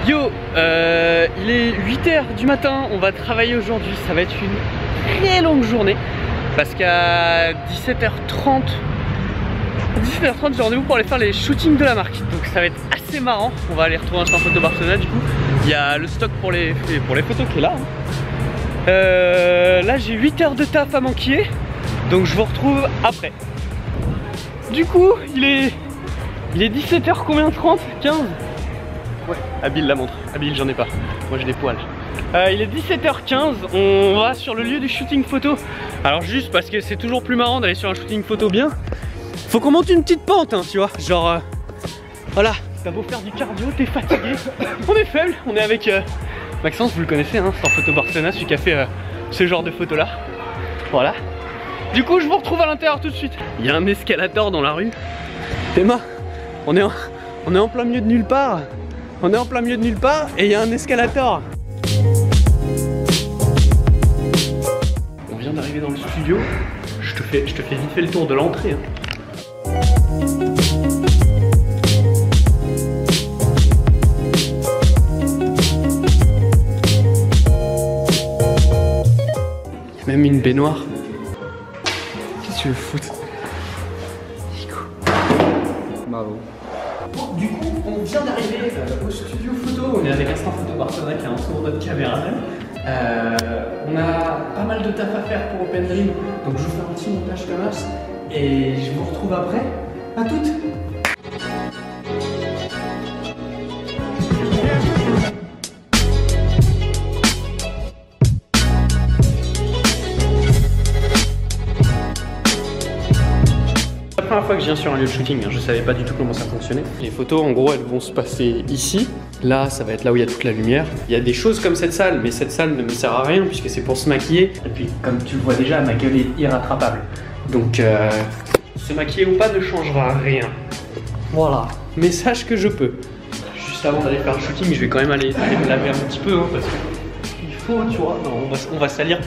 Yo, il est 8 h du matin, on va travailler aujourd'hui, ça va être une très longue journée parce qu'à 17h30 j'ai rendez-vous pour aller faire les shootings de la marque, donc ça va être assez marrant. On va aller retrouver Instant Photo Barcelona. Du coup il y a le stock pour les photos qui est là, hein. Là j'ai 8 heures de taf à manquer, donc je vous retrouve après. Du coup il est 17h combien, 30, 15. Ouais, Habile la montre. Habile, j'en ai pas. Moi j'ai des poils. Il est 17h15, on va sur le lieu du shooting photo. Alors juste parce que c'est toujours plus marrant d'aller sur un shooting photo bien, faut qu'on monte une petite pente, hein, tu vois. Genre, voilà, t'as beau faire du cardio, t'es fatigué. On est faible, on est avec Maxence, vous le connaissez, hein, Instant Photo Barcelona, celui qui a fait ce genre de photos là. Voilà. Du coup, je vous retrouve à l'intérieur tout de suite. Il y a un escalator dans la rue. Théma, on est en plein milieu de nulle part. On est en plein milieu de nulle part et il y a un escalator. On vient d'arriver dans le studio. Je te fais vite fait le tour de l'entrée, hein. Il y a même une baignoire. Qu'est-ce que tu veux foutre? Bravo. Bon, du coup, on vient d'arriver au studio photo. On est avec Instant Photo Barcelona qui est en tour notre caméraman. On a pas mal de taf à faire pour Open Dream, donc je vous fais un petit montage comme ça et je vous retrouve après. À toutes. La première fois que je viens sur un lieu de shooting, hein, je savais pas du tout comment ça fonctionnait. Les photos en gros elles vont se passer ici. Là ça va être là où il y a toute la lumière. Il y a des choses comme cette salle, mais cette salle ne me sert à rien puisque c'est pour se maquiller. Et puis comme tu le vois déjà, ma gueule est irrattrapable. Donc se maquiller ou pas ne changera rien. Voilà. Mais sache que je peux. Juste avant d'aller faire le shooting, je vais quand même aller me laver un petit peu, hein, parce que tu vois, non, on va salir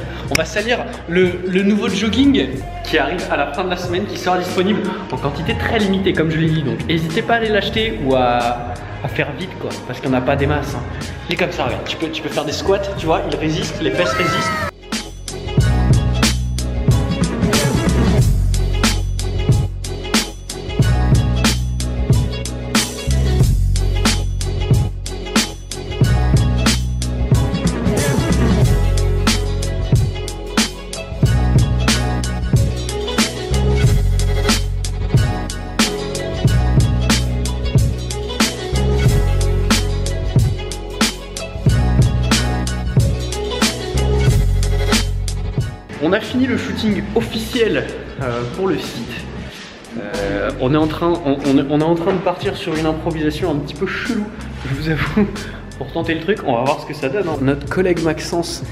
le nouveau jogging qui arrive à la fin de la semaine, qui sera disponible en quantité très limitée comme je l'ai dit, donc n'hésitez pas à aller l'acheter ou à faire vite quoi, parce qu'il n'y en a pas des masses, hein. Il est comme ça, regarde, tu peux faire des squats, tu vois, il résiste, les fesses résistent. On a fini le shooting officiel pour le site. On est en train de partir sur une improvisation un petit peu chelou, je vous avoue, pour tenter le truc. On va voir ce que ça donne, hein. Notre collègue Maxence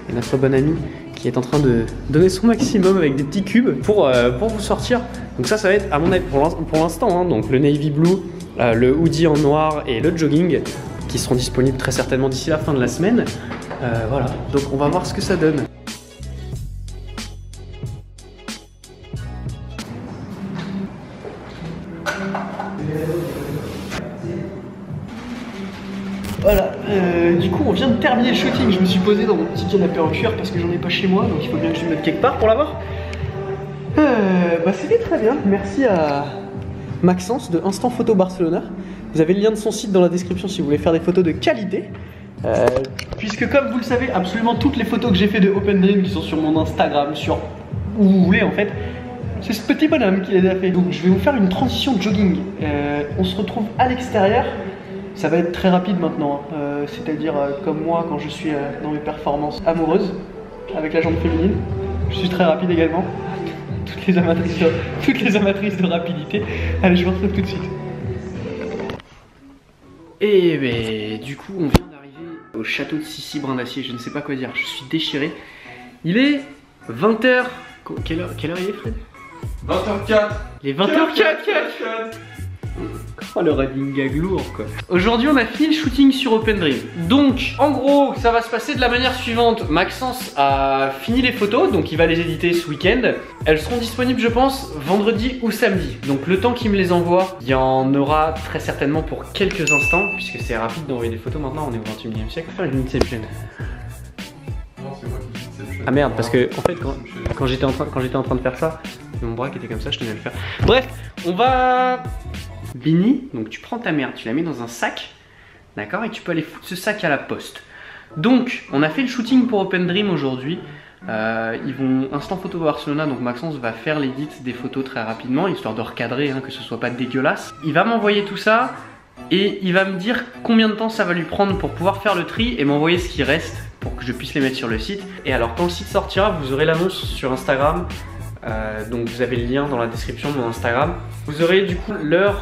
et notre bon ami qui est en train de donner son maximum avec des petits cubes pour vous sortir. Donc ça va être à mon avis pour l'instant, hein, donc le navy blue, le hoodie en noir et le jogging qui seront disponibles très certainement d'ici la fin de la semaine. Voilà, donc on va voir ce que ça donne. Voilà, du coup on vient de terminer le shooting. Je me suis posé dans mon petit canapé en cuir parce que j'en ai pas chez moi, donc il faut bien que je le mette quelque part pour l'avoir. Bah c'était très bien, merci à Maxence de Instant Photo Barcelona. Vous avez le lien de son site dans la description si vous voulez faire des photos de qualité. Puisque comme vous le savez, absolument toutes les photos que j'ai fait de Open Dream qui sont sur mon Instagram, sur où vous voulez en fait, c'est ce petit bonhomme qui les a fait. Donc je vais vous faire une transition de jogging. On se retrouve à l'extérieur. Ça va être très rapide maintenant, hein. C'est-à-dire comme moi quand je suis dans mes performances amoureuses avec la jambe féminine. Je suis très rapide également. Toutes les amatrices de rapidité. Allez, je vous retrouve tout de suite. Et ben, du coup, on vient d'arriver au château de Sissi Brin d'Acier. Je ne sais pas quoi dire, je suis déchiré. Il est 20 h. Quelle heure il est, Fred? 20h04. Il est 20h04. Oh le running gag lourd quoi. Aujourd'hui on a fini le shooting sur Open Dream. Donc en gros ça va se passer de la manière suivante. Maxence a fini les photos, donc il va les éditer ce week-end. Elles seront disponibles je pense vendredi ou samedi. Donc le temps qu'il me les envoie, il y en aura très certainement pour quelques instants. Puisque c'est rapide d'envoyer des photos maintenant, on est au 21e siècle. Faire une Inception. Non c'est moi qui dis Inception. Ah merde parce que en fait quand j'étais en train de faire ça, mon bras qui était comme ça, je tenais à le faire. Bref, on va... Bini, donc tu prends ta merde, tu la mets dans un sac, d'accord, et tu peux aller foutre ce sac à la poste. Donc, on a fait le shooting pour Open Dream aujourd'hui. Ils vont instant photo Barcelona, donc Maxence va faire l'édit des photos très rapidement, histoire de recadrer, hein, que ce soit pas dégueulasse. Il va m'envoyer tout ça et il va me dire combien de temps ça va lui prendre pour pouvoir faire le tri et m'envoyer ce qui reste pour que je puisse les mettre sur le site. Et alors, quand le site sortira, vous aurez l'annonce sur Instagram. Donc vous avez le lien dans la description de mon Instagram. Vous aurez du coup l'heure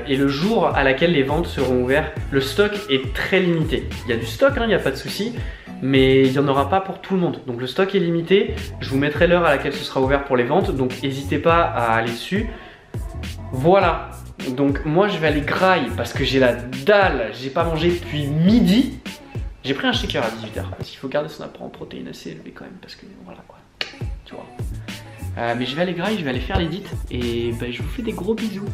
et le jour à laquelle les ventes seront ouvertes. Le stock est très limité. Il y a du stock, il n'y a pas de souci, mais il n'y en aura pas pour tout le monde. Donc le stock est limité. Je vous mettrai l'heure à laquelle ce sera ouvert pour les ventes. Donc n'hésitez pas à aller dessus. Voilà. Donc moi je vais aller graille parce que j'ai la dalle. J'ai pas mangé depuis midi. J'ai pris un shaker à 18h parce qu'il faut garder son apport en protéines assez élevé quand même parce que voilà quoi. Tu vois. Mais je vais aller graille, je vais aller faire l'édit et bah, je vous fais des gros bisous.